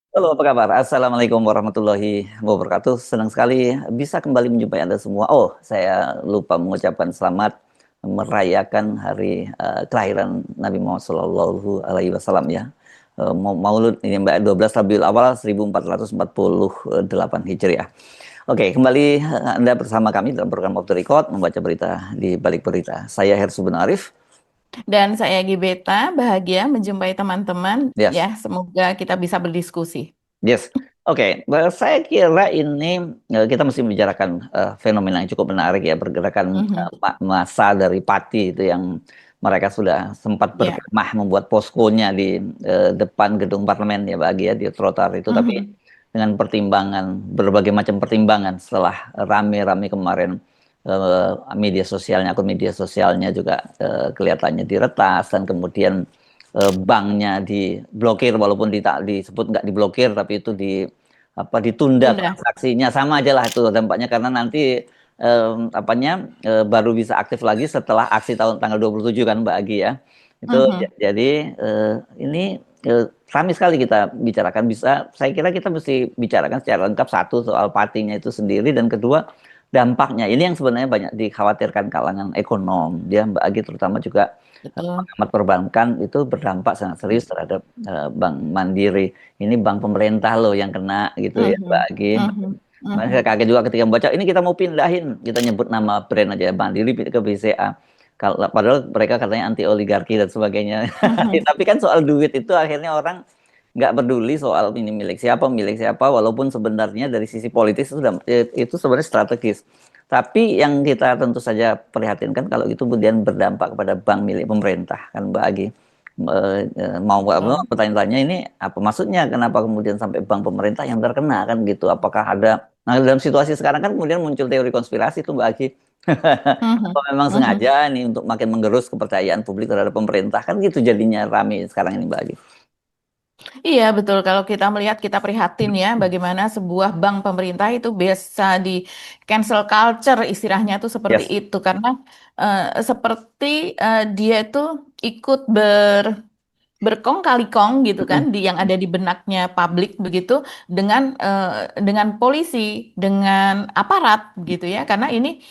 Halo, apa kabar? Assalamualaikum warahmatullahi wabarakatuh. Senang sekali bisa kembali menjumpai Anda semua. Oh, saya lupa mengucapkan selamat merayakan hari kelahiran Nabi Muhammad Shallallahu Alaihi Wasallam ya. Maulud ini Mbak 12 Rabiul Awal 1448 Hijriah. Oke, kembali Anda bersama kami dalam program Off the Record membaca berita di balik berita. Saya Hersu bin Arif. Dan saya Gibeta, bahagia menjumpai teman-teman. Ya, Yes. semoga kita bisa berdiskusi. Yes, oke. Saya kira ini kita mesti membicarakan fenomena yang cukup menarik ya, pergerakan Mhm. massa dari Pati itu yang mereka sudah sempat Ya. berkemah membuat poskonya di depan gedung parlemen ya bagi ya di trotoar itu, tapi Mhm. dengan pertimbangan berbagai macam pertimbangan setelah rame-rame kemarin media sosialnya, akun media sosialnya juga kelihatannya diretas dan kemudian banknya diblokir walaupun disebut nggak diblokir tapi itu ditunda Tunda. transaksinya sama aja lah itu dampaknya karena nanti baru bisa aktif lagi setelah aksi tanggal 27 kan Mbak Agi ya itu Mhm. jadi ini ramai sekali kita bicarakan saya kira kita mesti bicarakan secara lengkap satu soal partinya itu sendiri dan kedua dampaknya ini yang sebenarnya banyak dikhawatirkan kalangan ekonom dia Mbak Agi terutama juga Betul. pengamat perbankan itu berdampak sangat serius terhadap Bank Mandiri. Ini bank pemerintah loh yang kena gitu ya, Mbak Mhm. Agi. Mhm. Makanya saya Mhm. kaget juga ketika membaca ini kita mau pindahin, kita nyebut nama brand aja Mandiri ke BCA. Kalau padahal mereka katanya anti oligarki dan sebagainya. Mhm. Tapi kan soal duit itu akhirnya orang nggak peduli soal ini milik siapa, walaupun sebenarnya dari sisi politis itu sebenarnya strategis. Tapi yang kita tentu saja prihatinkan kalau itu kemudian berdampak kepada bank milik pemerintah kan Mbak Agi. Mau nggak mau Betul. pertanyaan ini apa maksudnya kenapa kemudian sampai bank pemerintah yang terkena kan gitu apakah ada nah dalam situasi sekarang kan kemudian muncul teori konspirasi tuh Mbak Agi apa Mhm. memang Mhm. sengaja nih untuk makin menggerus kepercayaan publik terhadap pemerintah kan gitu jadinya rame sekarang ini Mbak Agi. Iya, betul. Kalau kita melihat, kita prihatin ya, bagaimana sebuah bank pemerintah itu bisa di cancel culture, istilahnya itu seperti Yes. itu. Karena seperti dia itu ikut berkong kali kong gitu kan Mm-mm. yang ada di benaknya publik begitu dengan polisi dengan aparat gitu ya karena ini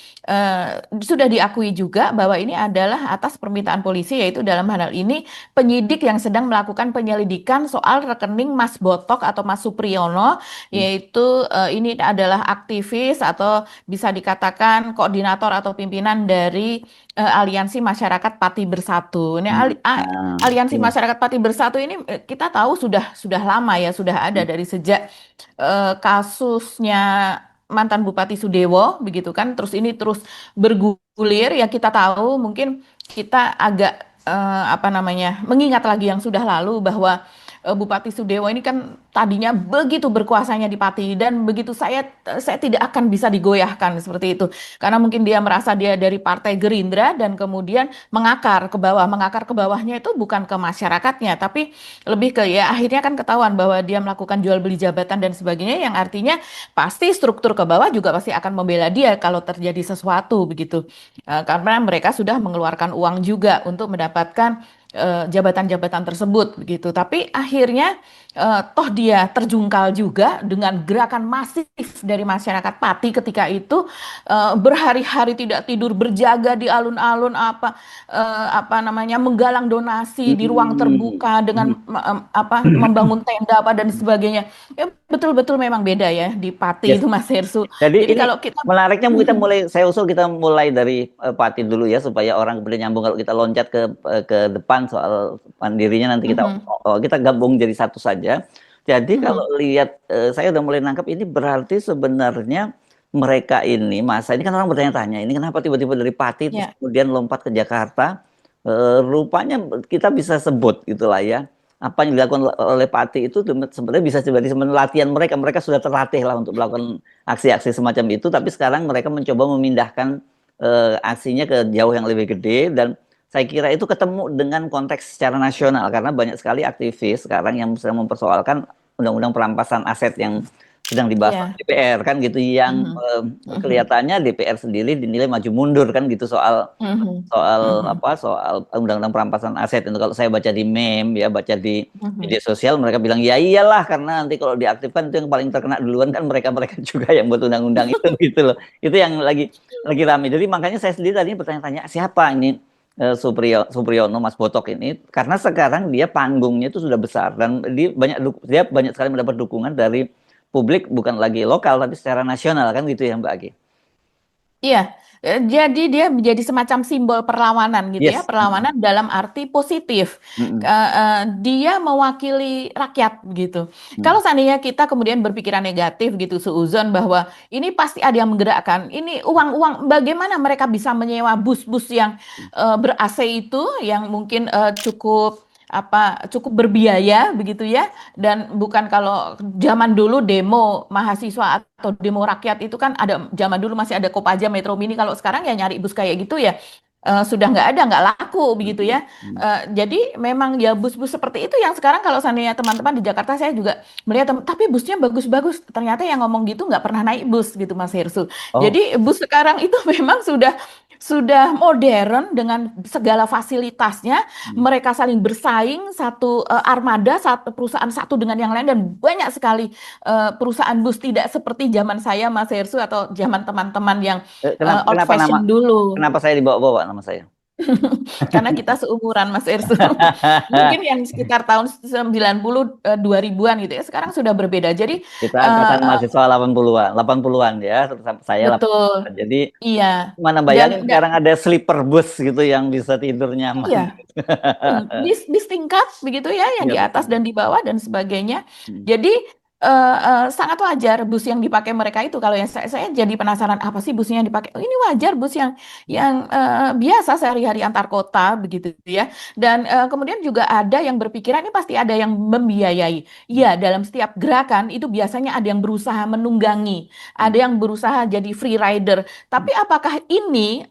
sudah diakui juga bahwa ini adalah atas permintaan polisi yaitu dalam hal ini penyidik yang sedang melakukan penyelidikan soal rekening Mas Botok atau Mas Supriyono yaitu ini adalah aktivis atau bisa dikatakan koordinator atau pimpinan dari Aliansi Masyarakat Pati Bersatu. Ini Nah, Aliansi iya. Masyarakat Pati Bersatu ini kita tahu sudah lama ya, sudah ada dari sejak kasusnya mantan Bupati Sudewo begitu kan. Terus ini terus bergulir ya kita tahu mungkin kita agak apa namanya mengingat lagi yang sudah lalu bahwa Bupati Sudewo ini kan tadinya begitu berkuasanya di Pati dan begitu saya tidak akan bisa digoyahkan seperti itu karena mungkin dia merasa dia dari Partai Gerindra dan kemudian mengakar ke bawahnya itu bukan ke masyarakatnya tapi lebih ke ya akhirnya kan ketahuan bahwa dia melakukan jual beli jabatan dan sebagainya yang artinya pasti struktur ke bawah juga pasti akan membela dia kalau terjadi sesuatu begitu. Karena mereka sudah mengeluarkan uang juga untuk mendapatkan jabatan-jabatan tersebut begitu. Tapi akhirnya toh dia terjungkal juga dengan gerakan masif dari masyarakat Pati ketika itu berhari-hari tidak tidur berjaga di alun-alun apa namanya menggalang donasi di ruang Hmm. terbuka dengan apa membangun tenda apa dan sebagainya. Ya, betul-betul memang beda ya di Pati Yes. itu Mas Hersu. Jadi Jadi ini kalau kita menariknya saya usul kita mulai dari Pati dulu ya supaya orang kemudian nyambung kalau kita loncat ke depan soal mandirinya nanti kita gabung jadi satu saja. Jadi kalau lihat saya udah mulai nangkap ini berarti sebenarnya mereka ini masa ini kan orang bertanya-tanya ini kenapa tiba-tiba dari Pati terus ya. kemudian lompat ke Jakarta. Rupanya kita bisa sebut gitulah ya apa yang dilakukan oleh Pati itu sebenarnya bisa jadi sebenarnya latihan mereka sudah terlatih lah untuk melakukan aksi-aksi semacam itu tapi sekarang mereka mencoba memindahkan aksinya ke jauh yang lebih gede dan saya kira itu ketemu dengan konteks secara nasional karena banyak sekali aktivis sekarang yang sedang mempersoalkan undang-undang perampasan aset yang sedang dibahas oleh Iya. DPR kan gitu, yang Mhm. Mhm. kelihatannya DPR sendiri dinilai maju mundur kan gitu soal Mhm. soal Mhm. apa soal undang-undang perampasan aset itu. Kalau saya baca di meme ya, baca di Mhm. media sosial, mereka bilang ya iyalah, karena nanti kalau diaktifkan itu yang paling terkena duluan kan mereka-mereka juga yang buat undang-undang itu gitu loh. Itu yang lagi rame. Jadi makanya saya sendiri tadi bertanya-tanya siapa ini Supriyono Mas Botok ini, karena sekarang dia panggungnya itu sudah besar dan dia banyak sekali mendapat dukungan dari publik, bukan lagi lokal tapi secara nasional kan gitu ya Mbak Agi. Iya, jadi dia menjadi semacam simbol perlawanan gitu ya, Yes. perlawanan dalam arti positif. Mm-mm. Dia mewakili rakyat gitu. Kalau Mm. seandainya kita kemudian berpikiran negatif gitu, seuzon bahwa ini pasti ada yang menggerakkan, ini uang-uang, bagaimana mereka bisa menyewa bus-bus yang ber-AC itu, yang mungkin cukup berbiaya begitu ya, dan bukan kalau zaman dulu demo mahasiswa atau demo rakyat itu kan ada, zaman dulu masih ada Kopaja Metro Mini, kalau sekarang ya nyari bus kayak gitu ya sudah nggak ada, nggak laku begitu Mm-mm. ya. Jadi memang ya bus-bus seperti itu yang sekarang kalau seandainya teman-teman di Jakarta, saya juga melihat tapi busnya bagus-bagus, ternyata yang ngomong gitu nggak pernah naik bus gitu Mas Hersu. Oh. Jadi bus sekarang itu memang sudah modern dengan segala fasilitasnya, Mm. mereka saling bersaing, satu armada, satu perusahaan satu dengan yang lain, dan banyak sekali perusahaan bus, tidak seperti zaman saya Mas Hersu atau zaman teman-teman yang Kenapa old fashion dulu. kenapa saya dibawa-bawa nama saya? Karena kita seumuran Mas Ersu. Mungkin yang sekitar tahun 90 2000-an gitu ya. Sekarang sudah berbeda. Jadi Kita eh, angkatan eh, mahasiswa 80-an ya, terus saya betul. 80-an. Jadi Iya. mana Dan, bayangin sekarang ada sleeper bus gitu yang bisa tidur nyaman. iya, bis tingkat begitu ya, yang Iya di atas betul. dan di bawah dan sebagainya. Hmm. Jadi sangat wajar bus yang dipakai mereka itu. Kalau yang saya jadi penasaran apa sih busnya yang dipakai? Oh, ini wajar bus yang biasa sehari-hari antar kota begitu ya. Dan kemudian juga ada yang berpikiran ini pasti ada yang membiayai. Iya, dalam setiap gerakan itu biasanya ada yang berusaha menunggangi, ada Hmm. yang berusaha jadi free rider. Tapi apakah ini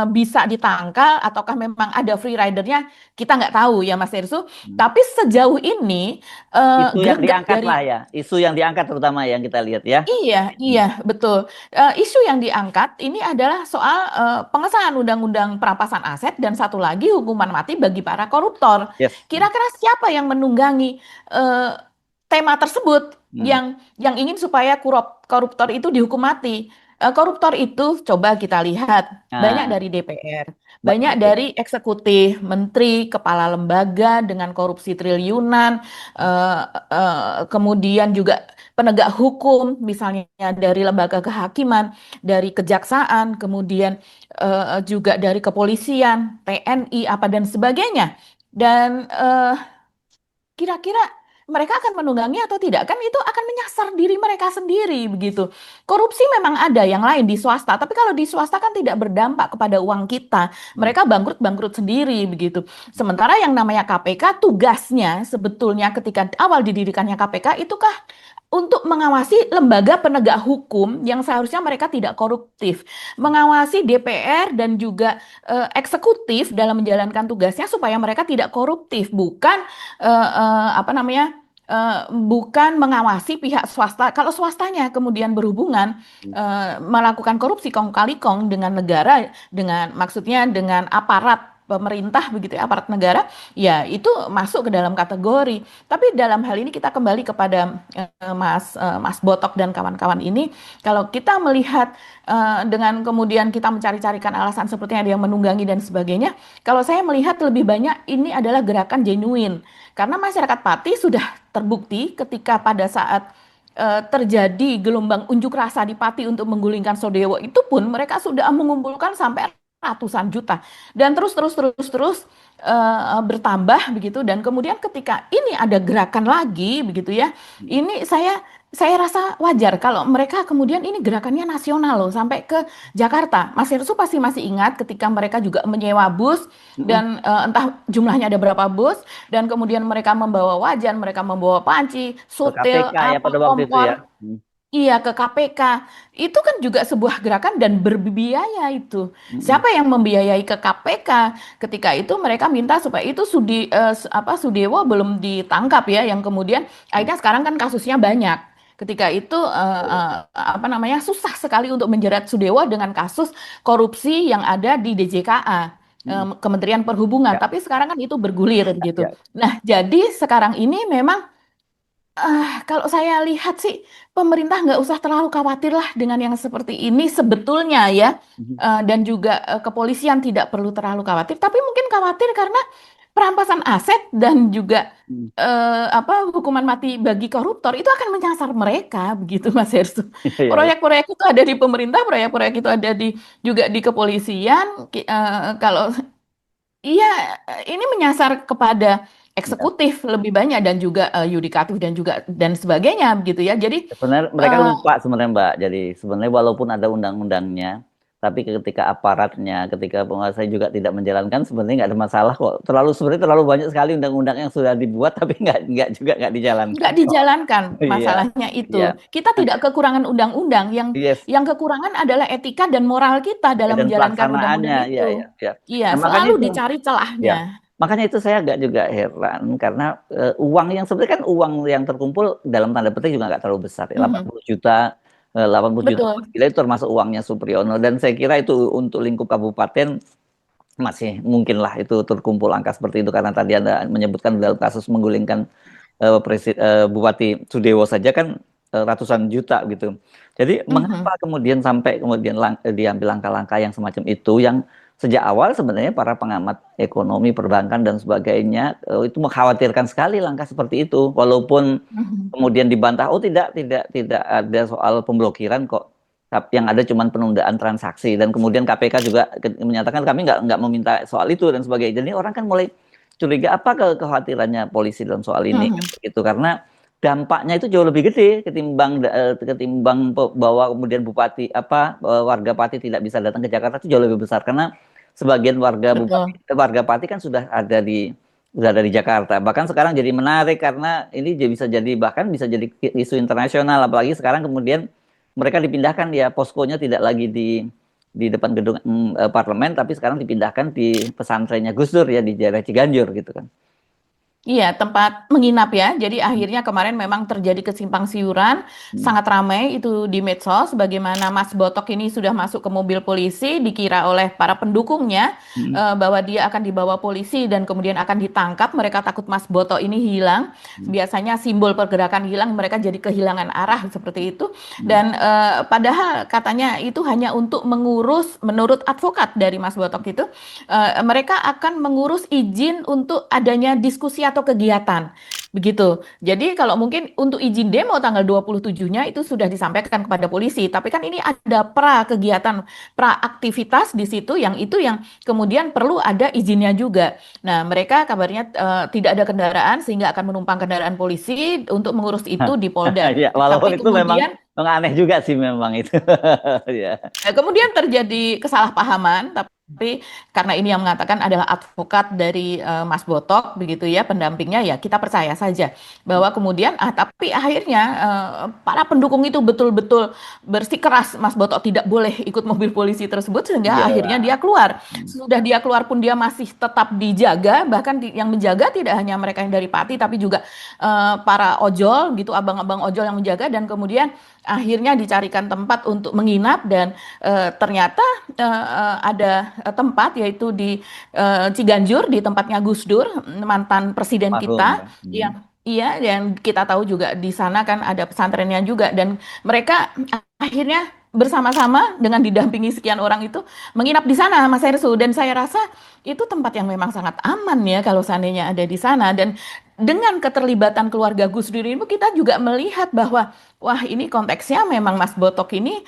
bisa ditangkal ataukah memang ada free ridernya, kita nggak tahu ya Mas Ersu. Hmm. Tapi sejauh ini Isu yang greget diangkat dari, lah ya, isu yang diangkat terutama yang kita lihat ya. iya, iya, Hmm. betul. Isu yang diangkat ini adalah soal pengesahan Undang-Undang Perampasan Aset dan satu lagi hukuman mati bagi para koruptor. Yes. Kira-kira siapa yang menunggangi eh, tema tersebut, Hmm. yang ingin supaya koruptor itu dihukum mati? Koruptor itu coba kita lihat banyak Nah, dari DPR, banyak betul. dari eksekutif, menteri, kepala lembaga dengan korupsi triliunan, eh, kemudian juga penegak hukum, misalnya dari lembaga kehakiman, dari kejaksaan, kemudian juga dari kepolisian, TNI, apa dan sebagainya. Dan kira-kira mereka akan menunggangi atau tidak? Kan itu akan menyasar diri mereka sendiri begitu. Korupsi memang ada yang lain di swasta, tapi kalau di swasta kan tidak berdampak kepada uang kita. Hmm. Mereka bangkrut-bangkrut sendiri begitu. Sementara yang namanya KPK, tugasnya sebetulnya ketika awal didirikannya KPK itu untuk mengawasi lembaga penegak hukum yang seharusnya mereka tidak koruptif, mengawasi DPR dan juga eksekutif dalam menjalankan tugasnya supaya mereka tidak koruptif, bukan apa namanya, bukan mengawasi pihak swasta. Kalau swastanya kemudian berhubungan melakukan korupsi kong kali kong dengan negara, dengan maksudnya dengan aparat pemerintah begitu ya, aparat negara, ya itu masuk ke dalam kategori. Tapi dalam hal ini kita kembali kepada Mas Botok dan kawan-kawan ini, kalau kita melihat dengan kemudian kita mencari-carikan alasan sepertinya ada yang menunggangi dan sebagainya, kalau saya melihat lebih banyak ini adalah gerakan genuine. Karena masyarakat Pati sudah terbukti ketika pada saat terjadi gelombang unjuk rasa di Pati untuk menggulingkan Sodewo, itu pun mereka sudah mengumpulkan sampai ratusan juta, dan terus bertambah begitu. Dan kemudian ketika ini ada gerakan lagi begitu ya, ini saya rasa wajar kalau mereka kemudian, ini gerakannya nasional loh sampai ke Jakarta. Mas Irsu pasti masih ingat ketika mereka juga menyewa bus, Mm-mm. dan entah jumlahnya ada berapa bus, dan kemudian mereka membawa wajan, mereka membawa panci, Ke sutil, KPK ya apa, pada waktu itu ya. kompor. Hmm. Iya, ke KPK. Itu kan juga sebuah gerakan dan berbiaya itu. Mm-mm. Siapa yang membiayai ke KPK? Ketika itu mereka minta supaya itu Sudewo belum ditangkap ya, yang kemudian akhirnya sekarang kan kasusnya banyak. Ketika itu apa namanya susah sekali untuk menjerat Sudewo dengan kasus korupsi yang ada di DJKA, Mm. Kementerian Perhubungan. Ya, Tapi sekarang kan itu bergulir gitu. ya. Nah, jadi sekarang ini memang kalau saya lihat sih pemerintah nggak usah terlalu khawatir lah dengan yang seperti ini sebetulnya ya. Mhm. Dan juga kepolisian tidak perlu terlalu khawatir. Tapi mungkin khawatir karena perampasan aset dan juga Mm. apa hukuman mati bagi koruptor itu akan menyasar mereka begitu Mas Hersu. Iya, iya, iya. Proyek-proyek itu ada di pemerintah, proyek-proyek itu ada di juga di kepolisian. Kalau iya, ini menyasar kepada Ya. eksekutif lebih banyak dan juga yudikatif dan juga dan sebagainya begitu ya. Jadi Sebenarnya mereka eh, lupa sebenarnya Mbak. Jadi sebenarnya walaupun ada undang-undangnya, tapi ketika aparatnya, ketika penguasa juga tidak menjalankan, sebenarnya nggak ada masalah kok. Sebenarnya terlalu banyak sekali undang-undang yang sudah dibuat, tapi nggak dijalankan nggak kok. dijalankan Iya, masalahnya itu. iya. Kita Nah, tidak kekurangan undang-undang, yes. yang kekurangan adalah etika dan moral kita Ya, dalam dan menjalankan pelaksanaannya, undang-undang iya, itu. iya, iya. Iya, Nah, makanya selalu itu, dicari celahnya. ya. Makanya itu saya agak juga heran karena uang yang sebenarnya kan uang yang terkumpul dalam tanda petik juga nggak terlalu besar ya. Mhm. 80 juta 80 juta per Betul. kilo itu termasuk uangnya Supriyono dan saya kira itu untuk lingkup kabupaten masih mungkin lah itu terkumpul angka seperti itu karena tadi Anda menyebutkan dalam kasus menggulingkan Bupati Sudewo saja kan ratusan juta gitu. Jadi Mhm. mengapa kemudian sampai kemudian diambil langkah-langkah yang semacam itu yang sejak awal sebenarnya para pengamat ekonomi perbankan dan sebagainya itu mengkhawatirkan sekali langkah seperti itu walaupun Mhm. kemudian dibantah oh tidak ada soal pemblokiran kok yang ada cuma penundaan transaksi dan kemudian KPK juga menyatakan kami nggak meminta soal itu dan sebagainya. Jadi orang kan mulai curiga apa kekhawatirannya polisi dalam soal ini Mhm. gitu karena dampaknya itu jauh lebih gede ketimbang bahwa kemudian bupati warga Pati tidak bisa datang ke Jakarta itu jauh lebih besar karena sebagian Betul. warga Pati kan sudah ada di Jakarta bahkan sekarang jadi menarik karena ini bisa jadi bahkan bisa jadi isu internasional apalagi sekarang kemudian mereka dipindahkan ya poskonya tidak lagi di depan gedung parlemen tapi sekarang dipindahkan di pesantrennya Gus Dur ya di daerah Ciganjur gitu kan. Iya, tempat menginap ya. Jadi akhirnya kemarin memang terjadi kesimpang siuran, Hmm. sangat ramai itu di medsos, bagaimana Mas Botok ini sudah masuk ke mobil polisi, dikira oleh para pendukungnya Hmm. bahwa dia akan dibawa polisi dan kemudian akan ditangkap. Mereka takut Mas Botok ini hilang. Hmm. Biasanya simbol pergerakan hilang, mereka jadi kehilangan arah seperti itu. Hmm. Dan padahal katanya itu hanya untuk mengurus, menurut advokat dari Mas Botok itu, mereka akan mengurus izin untuk adanya diskusi atau kegiatan. Begitu. Jadi kalau mungkin untuk izin demo tanggal 27-nya itu sudah disampaikan kepada polisi, tapi kan ini ada pra kegiatan, pra aktivitas di situ yang itu yang kemudian perlu ada izinnya juga. Nah, mereka kabarnya tidak ada kendaraan sehingga akan menumpang kendaraan polisi untuk mengurus itu di Polda. Ya, walaupun Tapi itu memang kemudian aneh juga sih memang itu. Ya. kemudian terjadi kesalahpahaman, tapi karena ini yang mengatakan adalah advokat dari Mas Botok, begitu ya, pendampingnya ya kita percaya saja bahwa kemudian, tapi akhirnya para pendukung itu betul-betul bersikeras Mas Botok tidak boleh ikut mobil polisi tersebut sehingga akhirnya Iyalah. dia keluar. Hmm. Sudah dia keluar pun dia masih tetap dijaga, bahkan yang menjaga tidak hanya mereka yang dari Pati, tapi juga para ojol gitu, abang-abang ojol yang menjaga dan kemudian akhirnya dicarikan tempat untuk menginap dan ternyata ada tempat yaitu di Ciganjur di tempatnya Gus Dur mantan presiden Almarhum kita ya. Hmm. yang iya dan kita tahu juga di sana kan ada pesantrennya juga dan mereka akhirnya bersama-sama dengan didampingi sekian orang itu menginap di sana Mas Hersu dan saya rasa itu tempat yang memang sangat aman ya kalau seandainya ada di sana dan dengan keterlibatan keluarga Gus Dur ini kita juga melihat bahwa wah ini konteksnya memang Mas Botok ini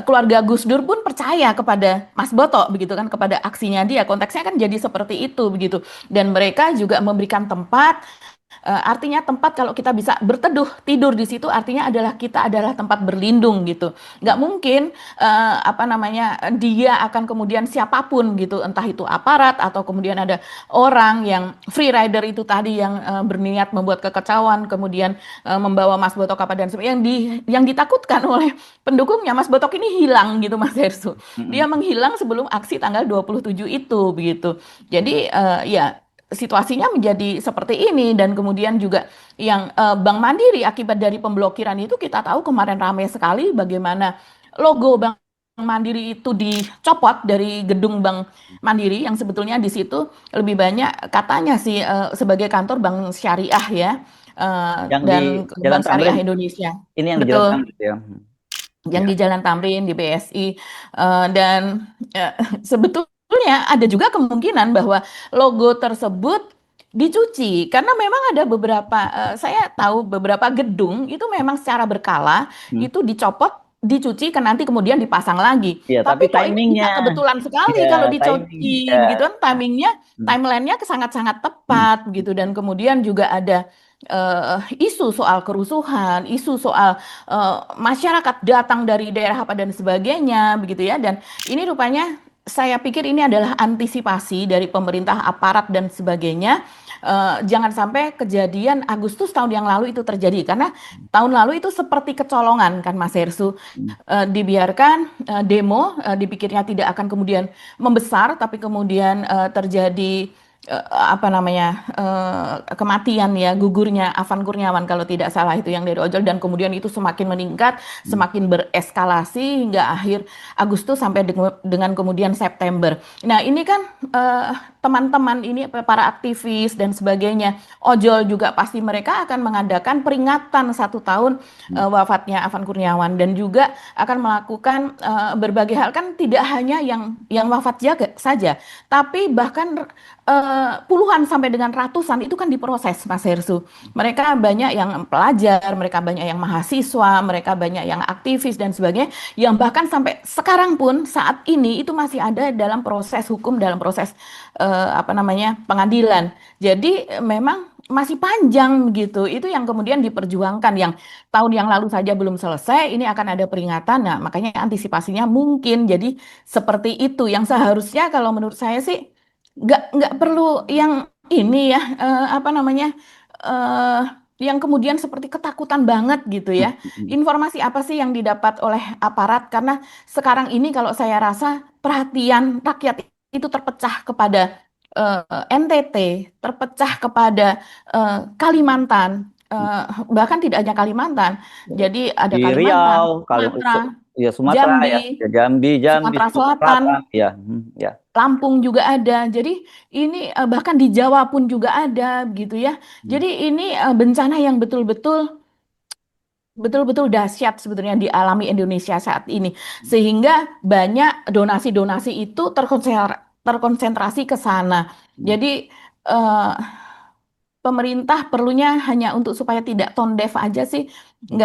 keluarga Gus Dur pun percaya kepada Mas Botok begitu kan kepada aksinya dia konteksnya kan jadi seperti itu begitu dan mereka juga memberikan tempat. Artinya tempat kalau kita bisa berteduh tidur di situ artinya adalah kita adalah tempat berlindung gitu. Nggak mungkin apa namanya dia akan kemudian siapapun gitu entah itu aparat atau kemudian ada orang yang free rider itu tadi yang berniat membuat kekacauan kemudian membawa Mas Botok apa dan sebagainya yang ditakutkan oleh pendukungnya Mas Botok ini hilang gitu Mas Hersu. Hmm. Dia menghilang sebelum aksi tanggal 27 itu begitu. Jadi ya situasinya menjadi seperti ini dan kemudian juga yang Bank Mandiri akibat dari pemblokiran itu kita tahu kemarin ramai sekali bagaimana logo Bank Mandiri itu dicopot dari gedung Bank Mandiri yang sebetulnya di situ lebih banyak katanya sih sebagai kantor bank syariah ya Yang di dan Jalan Bank Tamrin, Syariah Indonesia. ini yang di Jalan Betul, Tamrin ya. yang Ya, di Jalan Tamrin di BSI. Dan eh, sebetulnya ada juga kemungkinan bahwa logo tersebut dicuci karena memang ada beberapa saya tahu beberapa gedung itu memang secara berkala hmm. itu dicopot dicuci kan nanti kemudian dipasang lagi Iya, tapi tapi kok ini timingnya, bisa kebetulan sekali ya kalau timingnya, dicuci ya. begitu kan timingnya Hmm. timelinenya sangat-sangat Hmm. tepat begitu dan kemudian juga ada isu soal kerusuhan isu soal masyarakat datang dari daerah apa dan sebagainya begitu ya dan ini rupanya saya pikir ini adalah antisipasi dari pemerintah aparat dan sebagainya. Jangan sampai kejadian Agustus tahun yang lalu itu terjadi karena tahun lalu itu seperti kecolongan kan Mas Hersu. Hmm. Dibiarkan demo dipikirnya tidak akan kemudian membesar tapi kemudian terjadi apa namanya kematian ya gugurnya Afan Kurniawan kalau tidak salah itu yang dari ojol dan kemudian itu semakin meningkat Hmm. semakin bereskalasi hingga akhir Agustus sampai dengan kemudian September. Nah ini kan eh, teman-teman ini para aktivis dan sebagainya ojol juga pasti mereka akan mengadakan peringatan 1 tahun Hmm. wafatnya Afan Kurniawan dan juga akan melakukan berbagai hal kan tidak hanya yang wafat saja tapi bahkan puluhan sampai dengan ratusan itu kan diproses Mas Hersu. Mereka banyak yang pelajar, mereka banyak yang mahasiswa, mereka banyak yang aktivis dan sebagainya, yang bahkan sampai sekarang pun saat ini itu masih ada dalam proses hukum, dalam proses apa namanya pengadilan. Jadi memang masih panjang gitu. Itu yang kemudian diperjuangkan yang tahun yang lalu saja belum selesai, ini akan ada peringatan. Nah, makanya antisipasinya mungkin jadi seperti itu yang seharusnya kalau menurut saya sih nggak perlu yang ini ya apa namanya eh yang kemudian seperti ketakutan banget gitu Hmm. ya. Hmm. Informasi apa sih yang didapat oleh aparat? Karena sekarang ini kalau saya rasa perhatian rakyat itu terpecah kepada NTT, terpecah kepada Kalimantan, Hmm. bahkan tidak hanya Kalimantan. Jadi ada Di Kalimantan, Riau, Sumatera, ya Sumatera Jambi, ya, ya Jambi, Sumatera Sumatera Selatan. Selatan, ya, ya. Lampung juga ada. Jadi ini bahkan di Jawa pun juga ada gitu ya. Hmm. Jadi ini bencana yang betul-betul dahsyat sebetulnya dialami Indonesia saat ini. Sehingga banyak donasi-donasi itu terkonsentrasi ke sana. Hmm. Jadi eh, pemerintah perlunya hanya untuk supaya tidak tone deaf aja sih, Hmm.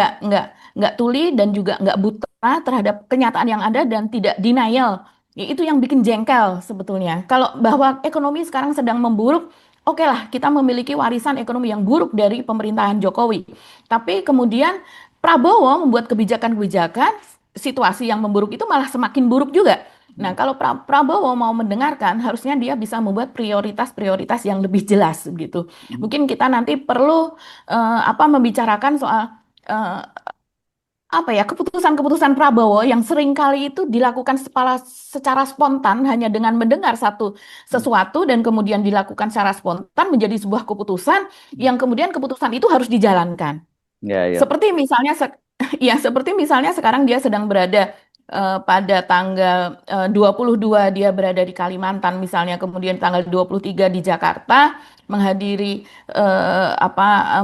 nggak tuli dan juga nggak buta terhadap kenyataan yang ada dan tidak denial. Ya, itu yang bikin jengkel sebetulnya. Kalau bahwa ekonomi sekarang sedang memburuk, oke lah kita memiliki warisan ekonomi yang buruk dari pemerintahan Jokowi. Tapi kemudian Prabowo membuat kebijakan-kebijakan, situasi yang memburuk itu malah semakin buruk juga. Nah, kalau Prabowo mau mendengarkan, harusnya dia bisa membuat prioritas-prioritas yang lebih jelas gitu. Hmm. Mungkin kita nanti perlu apa membicarakan soal eh, apa ya keputusan-keputusan Prabowo yang seringkali itu dilakukan secara spontan hanya dengan mendengar sesuatu dan kemudian dilakukan secara spontan menjadi sebuah keputusan yang kemudian keputusan itu harus dijalankan. Ya, ya. Seperti misalnya, ya seperti misalnya sekarang dia sedang berada pada tanggal 22 dia berada di Kalimantan misalnya, kemudian tanggal 23 di Jakarta menghadiri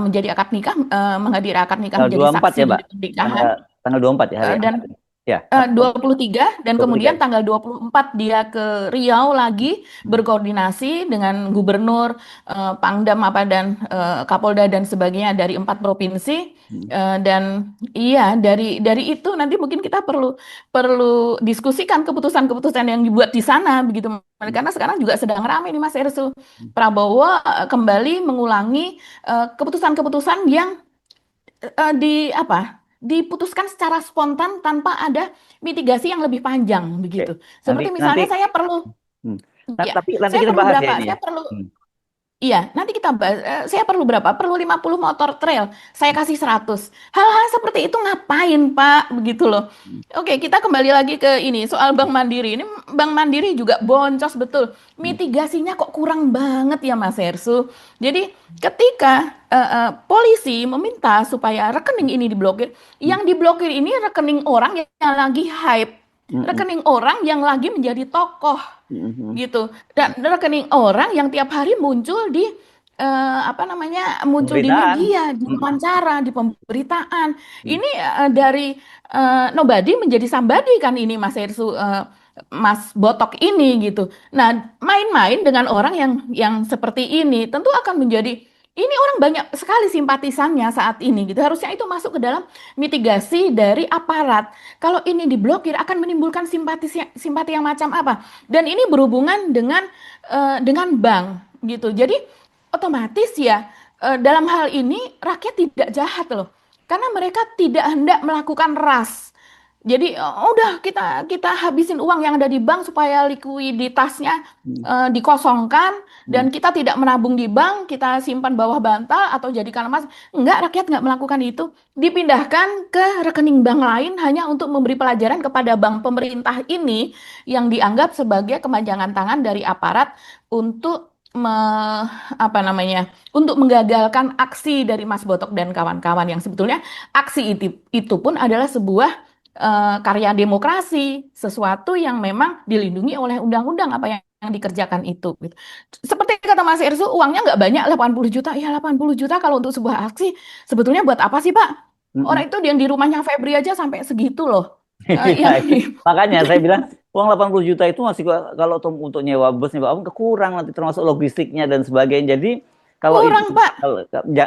menjadi akad nikah, menghadiri akad nikah Tanggal menjadi 24 saksi ya, Mbak. dari pernikahan. Tanggal 24 ya hari Dan Ahad. Ya, tanggal 23 dan 23 kemudian ya. tanggal 24 dia ke Riau lagi Hmm. berkoordinasi dengan gubernur, Pangdam apa dan Kapolda dan sebagainya dari 4 provinsi. Hmm. Dan iya dari itu nanti mungkin kita perlu perlu diskusikan keputusan-keputusan yang dibuat di sana begitu Hmm. karena sekarang juga sedang ramai nih Mas Ersu. Hmm. Prabowo kembali mengulangi keputusan-keputusan yang diputuskan secara spontan tanpa ada mitigasi yang lebih panjang Oke. begitu. Nanti Seperti nanti misalnya saya perlu hmm. ya, Tapi nanti saya kita perlu bahas ya berapa? ini ya. Saya perlu Hmm. Iya, nanti kita bahas. Saya perlu berapa? Perlu 50 motor trail. Saya kasih 100. Hal-hal seperti itu ngapain, Pak? Begitu loh. Oke, kita kembali lagi ke ini soal Bank Mandiri. Ini Bank Mandiri juga boncos betul. Mitigasinya kok kurang banget ya, Mas Hersu. Jadi ketika polisi meminta supaya rekening ini diblokir, yang diblokir ini rekening orang yang lagi hype, rekening orang yang lagi menjadi tokoh gitu, dan rekening orang yang tiap hari muncul di apa namanya, muncul di Pemberitaan. media, di wawancara, di pemberitaan. Ini dari nobody menjadi somebody kan ini Mas Hersu, Mas Botok ini gitu. Nah, main-main dengan orang yang seperti ini tentu akan menjadi, ini orang banyak sekali simpatisannya saat ini gitu. Harusnya itu masuk ke dalam mitigasi dari aparat. Kalau ini diblokir akan menimbulkan simpati yang macam apa? Dan ini berhubungan dengan bank gitu. Jadi otomatis ya, dalam hal ini rakyat tidak jahat loh. Karena mereka tidak hendak melakukan ras. Jadi udah kita habisin uang yang ada di bank supaya likuiditasnya dikosongkan, dan kita tidak menabung di bank, kita simpan bawah bantal atau jadikan emas. Enggak, rakyat nggak melakukan itu. Dipindahkan ke rekening bank lain hanya untuk memberi pelajaran kepada bank pemerintah ini yang dianggap sebagai kemanjangan tangan dari aparat untuk apa namanya, untuk menggagalkan aksi dari Mas Botok dan kawan-kawan, yang sebetulnya aksi itu pun adalah sebuah karya demokrasi, sesuatu yang memang dilindungi oleh undang-undang apa yang dikerjakan itu gitu. Seperti kata Mas Irsu, uangnya nggak banyak, 80 juta. Ya 80 juta kalau untuk sebuah aksi sebetulnya buat apa sih, Pak? Orang itu yang di rumahnya Febri aja sampai segitu loh. Iya, Yang makanya saya bilang uang 80 juta itu masih kalau untuk nyewa bus, nyewa apa kurang, nanti termasuk logistiknya dan sebagainya. Jadi kalau itu, kurang, Pak.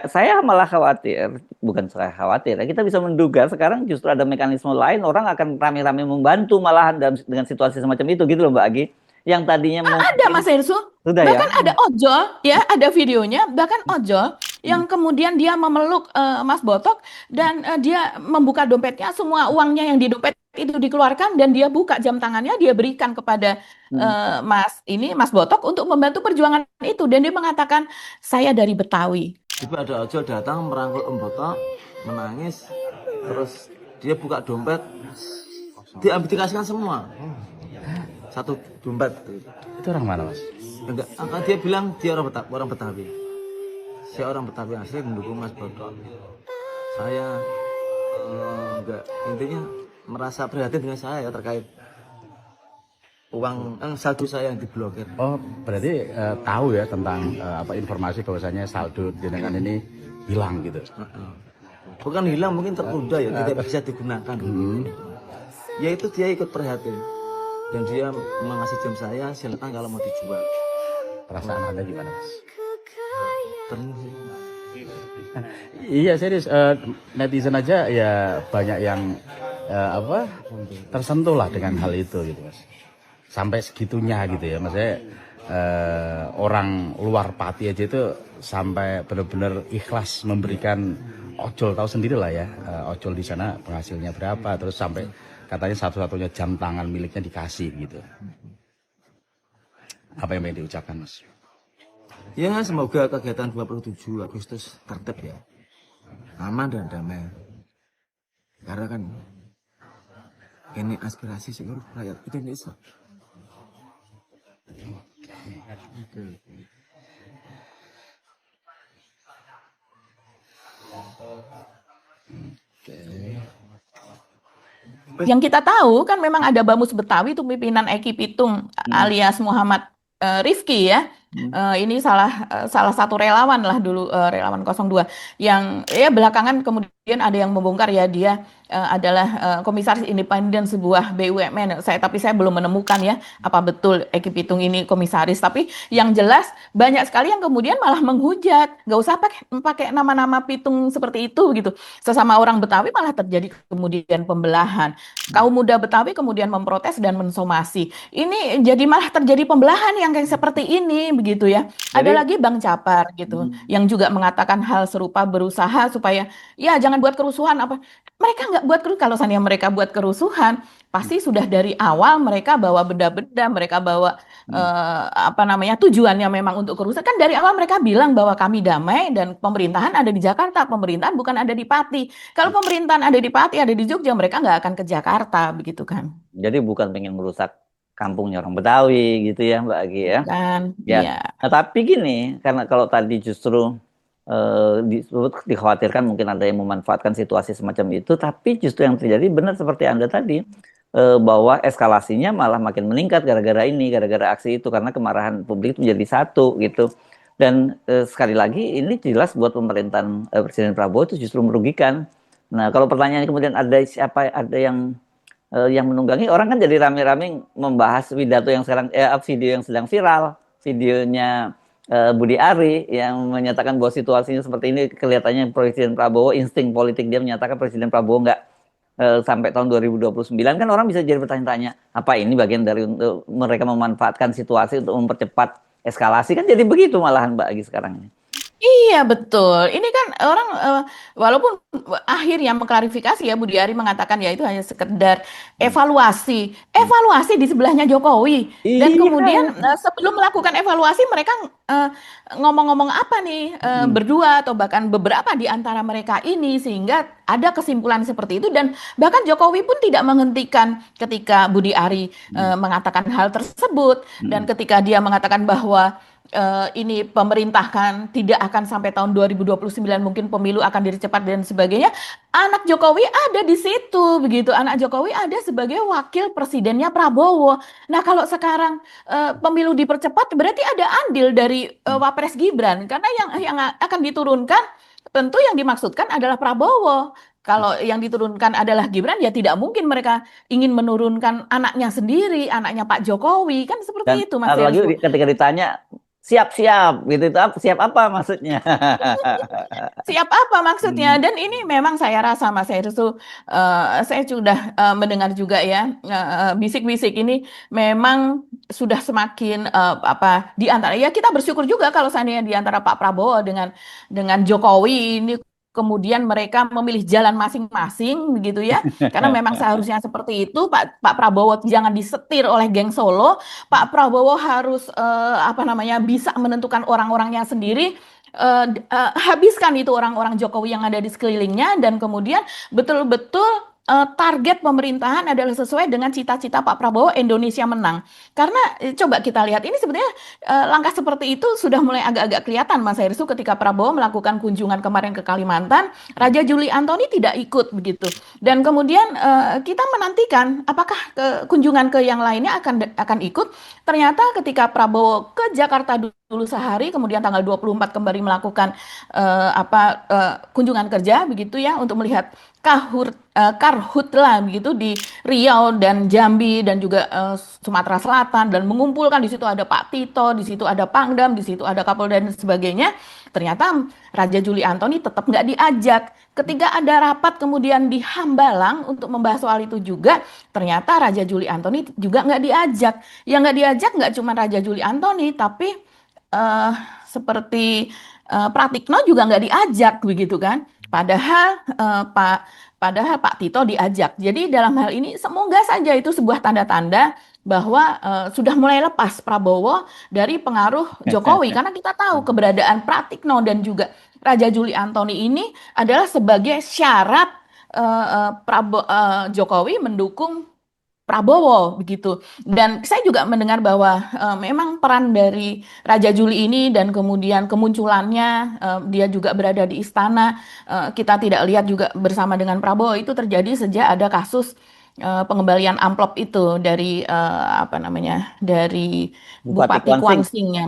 saya malah khawatir, bukan saya khawatir, ya, kita bisa menduga sekarang justru ada mekanisme lain, orang akan rame-rame membantu malahan dengan situasi semacam itu gitu loh Mbak Agi. Yang tadinya Ada mungkin Mas Hersu, sudah ya. bahkan ada ojol, ya, ada videonya, bahkan ojol yang kemudian dia memeluk Mas Botok, dan dia membuka dompetnya, semua uangnya yang di dompet itu dikeluarkan, dan dia buka jam tangannya, dia berikan kepada Mas Botok untuk membantu perjuangan itu, dan dia mengatakan saya dari Betawi. Tiba ada ojol datang merangkul Om Botok, menangis, terus dia buka dompet, diambil dikasihkan semua, satu dompet. Itu orang mana, Mas? Enggak, dia bilang dia orang Betawi. Saya orang Betawi asli mendukung Mas Botok. Saya enggak, intinya merasa prihatin dengan saya terkait uang saldo saya yang diblokir. Oh, berarti tahu ya tentang apa informasi bahwasanya saldo jenengan ini hilang gitu. Bukan hilang, mungkin tertunda ya, tidak bisa digunakan. Ya itu dia ikut prihatin. Dan dia mengasih jam saya, silakan kalau mau dijual. Perasaan Anda gimana, Mas? Terus Iya serius, netizen aja ya banyak yang apa tersentuh lah dengan hal itu gitu, Mas. Sampai segitunya gitu ya, maksudnya orang luar Pati aja itu sampai benar-benar ikhlas memberikan ojol, tahu sendiri lah ya, ojol di sana penghasilnya berapa, terus sampai katanya satu-satunya jam tangan miliknya dikasih gitu. Apa yang ingin diucapkan, Mas? ya semoga kegiatan 27 Agustus tertib ya, aman dan damai. Karena kan ini aspirasi seluruh rakyat Indonesia. Yang kita tahu kan memang ada Bamus Betawi itu pimpinan Eki Pitung alias Muhammad Rifki ya. Ini salah satu relawan lah dulu, relawan 02 yang ya belakangan kemudian ada yang membongkar ya dia adalah komisaris independen sebuah BUMN. Tapi saya belum menemukan ya apa betul Eki Pitung ini komisaris. Tapi yang jelas banyak sekali yang kemudian malah menghujat, nggak usah pakai nama-nama Pitung seperti itu gitu. Sesama orang Betawi malah terjadi kemudian pembelahan. Kaum muda Betawi kemudian memprotes dan mensomasi. Ini jadi malah terjadi pembelahan yang kayak seperti ini begitu ya. Ada lagi Bang Capar gitu yang juga mengatakan hal serupa, berusaha supaya ya jangan buat kerusuhan apa. Mereka nggak buat kerusuhan. Kalau seandainya mereka buat kerusuhan, pasti sudah dari awal mereka bawa benda-benda, mereka bawa tujuannya memang untuk kerusuhan. Kan dari awal mereka bilang bahwa kami damai dan pemerintahan ada di Jakarta, pemerintahan bukan ada di Pati. Kalau pemerintahan ada di Pati, ada di Jogja, mereka nggak akan ke Jakarta, begitu kan? Jadi bukan pengen merusak kampungnya orang Betawi gitu ya Mbak Agi ya. Kan, Ya. iya. Nah, tapi gini, karena kalau tadi justru dikhawatirkan mungkin ada yang memanfaatkan situasi semacam itu, tapi justru yang terjadi benar seperti Anda tadi, bahwa eskalasinya malah makin meningkat gara-gara aksi itu, karena kemarahan publik itu menjadi satu gitu. Dan sekali lagi ini jelas buat pemerintahan Presiden Prabowo itu justru merugikan. Nah, kalau pertanyaannya kemudian ada yang menunggangi, orang kan jadi rame-rame membahas pidato yang sekarang video yang sedang viral, videonya Budi Ari yang menyatakan bahwa situasinya seperti ini, kelihatannya Presiden Prabowo, insting politik dia menyatakan Presiden Prabowo nggak sampai tahun 2029, kan orang bisa jadi bertanya-tanya, apa ini bagian dari untuk mereka memanfaatkan situasi untuk mempercepat eskalasi, kan jadi begitu malahan Mbak Agi sekarang ini. Iya betul. Ini kan orang walaupun akhirnya mengklarifikasi ya, Budi Ari mengatakan ya itu hanya sekedar evaluasi. Evaluasi di sebelahnya Jokowi. Dan Iya. kemudian sebelum melakukan evaluasi mereka ngomong-ngomong apa nih berdua atau bahkan beberapa di antara mereka ini, sehingga ada kesimpulan seperti itu. Dan bahkan Jokowi pun tidak menghentikan ketika Budi Ari mengatakan hal tersebut, dan ketika dia mengatakan bahwa ini pemerintah kan tidak akan sampai tahun 2029 mungkin pemilu akan dipercepat dan sebagainya. Anak Jokowi ada di situ, begitu. Anak Jokowi ada sebagai wakil presidennya Prabowo. Nah, kalau sekarang pemilu dipercepat, berarti ada andil dari Wapres Gibran, karena yang akan diturunkan tentu yang dimaksudkan adalah Prabowo. Kalau yang diturunkan adalah Gibran, ya tidak mungkin mereka ingin menurunkan anaknya sendiri, anaknya Pak Jokowi, kan seperti Dan itu, Mas lagi Herspo. ketika ditanya siap-siap gitu, itu siap apa maksudnya? Siap apa maksudnya? Dan ini memang saya rasa Mas Herspo, saya sudah mendengar juga ya bisik-bisik ini memang sudah semakin di antara, ya kita bersyukur juga kalau seandainya di antara Pak Prabowo dengan Jokowi ini kemudian mereka memilih jalan masing-masing begitu ya, karena memang seharusnya seperti itu. Pak Prabowo jangan disetir oleh geng Solo. Pak Prabowo harus bisa menentukan orang-orangnya sendiri. Habiskan itu orang-orang Jokowi yang ada di sekelilingnya, dan kemudian betul-betul target pemerintahan adalah sesuai dengan cita-cita Pak Prabowo, Indonesia menang. Karena coba kita lihat ini sebenarnya langkah seperti itu sudah mulai agak-agak kelihatan, Mas Herspo, ketika Prabowo melakukan kunjungan kemarin ke Kalimantan, Raja Juli Antoni tidak ikut begitu. Dan kemudian kita menantikan apakah kunjungan ke yang lainnya akan ikut. Ternyata ketika Prabowo ke Jakarta dulu sehari, kemudian tanggal 24 kembali melakukan kunjungan kerja begitu ya, untuk melihat karhutla begitu di Riau dan Jambi dan juga Sumatera Selatan, dan mengumpulkan di situ ada Pak Tito, di situ ada Pangdam, di situ ada Kapolda dan sebagainya. Ternyata Raja Juli Antoni tetap nggak diajak. Ketika ada rapat kemudian di Hambalang untuk membahas soal itu juga, ternyata Raja Juli Antoni juga nggak diajak. Yang nggak diajak nggak cuma Raja Juli Antoni, tapi seperti Pratikno juga nggak diajak begitu kan. Padahal Pak Tito diajak. Jadi dalam hal ini semoga saja itu sebuah tanda-tanda bahwa sudah mulai lepas Prabowo dari pengaruh Jokowi, karena kita tahu keberadaan Pratikno dan juga Raja Juli Antoni ini adalah sebagai syarat Jokowi mendukung Prabowo begitu. Dan saya juga mendengar bahwa memang peran dari Raja Juli ini dan kemudian kemunculannya dia juga berada di istana, kita tidak lihat juga bersama dengan Prabowo, itu terjadi sejak ada kasus pengembalian amplop itu dari dari Bupati Kuangsingnya,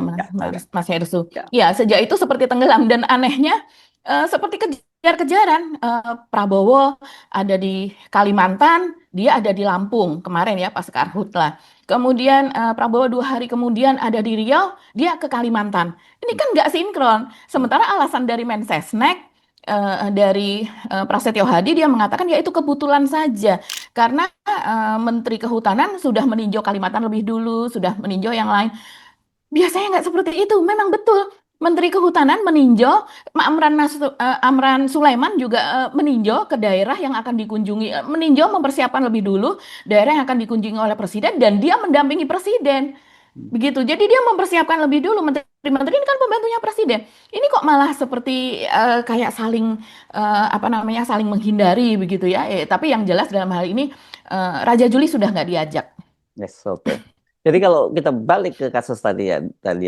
Mas Herspo. Ya, sejak itu seperti tenggelam, dan anehnya seperti kejar-kejaran. Prabowo ada di Kalimantan, dia ada di Lampung kemarin ya pas Karhutla. Kemudian Prabowo 2 hari kemudian ada di Riau, dia ke Kalimantan. Ini kan nggak sinkron. Sementara alasan dari Mensesnek, dari Prasetyo Hadi, dia mengatakan ya itu kebetulan saja karena Menteri Kehutanan sudah meninjau Kalimantan lebih dulu, sudah meninjau yang lain. Biasanya nggak seperti itu. Memang betul Menteri Kehutanan meninjau, Amran Sulaiman juga meninjau ke daerah yang akan dikunjungi, meninjau mempersiapkan lebih dulu daerah yang akan dikunjungi oleh presiden dan dia mendampingi presiden. Begitu. Jadi dia mempersiapkan lebih dulu. Menteri-menteri ini kan pembantunya presiden. Ini kok malah seperti kayak saling apa namanya saling menghindari begitu ya. Tapi yang jelas dalam hal ini Raja Juli sudah nggak diajak. Yes, oke. Jadi kalau kita balik ke kasus tadi ya,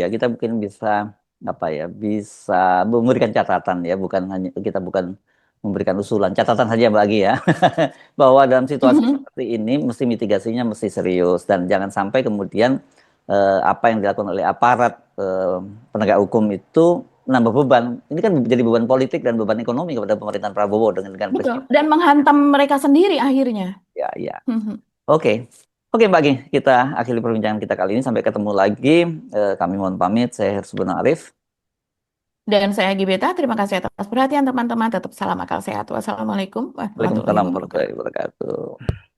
kita mungkin bisa apa ya, bisa memberikan catatan ya, kita bukan memberikan usulan, catatan saja bagi ya, bahwa dalam situasi Mhm. seperti ini mesti mitigasinya mesti serius dan jangan sampai kemudian apa yang dilakukan oleh aparat penegak hukum itu menambah beban. Ini kan jadi beban politik dan beban ekonomi kepada pemerintahan Prabowo dengan Betul. peristiwa. Dan menghantam mereka sendiri akhirnya. Ya, ya. Mhm. Oke. Oke, Mbak Gi, kita akhiri perbincangan kita kali ini. Sampai ketemu lagi. Kami mohon pamit. Saya Hersubun Arif. Dan saya Gibeta, terima kasih atas perhatian teman-teman. Tetap salam akal sehat. Wassalamualaikum warahmatullahi Waalaikumsalam wabarakatuh. warahmatullahi wabarakatuh.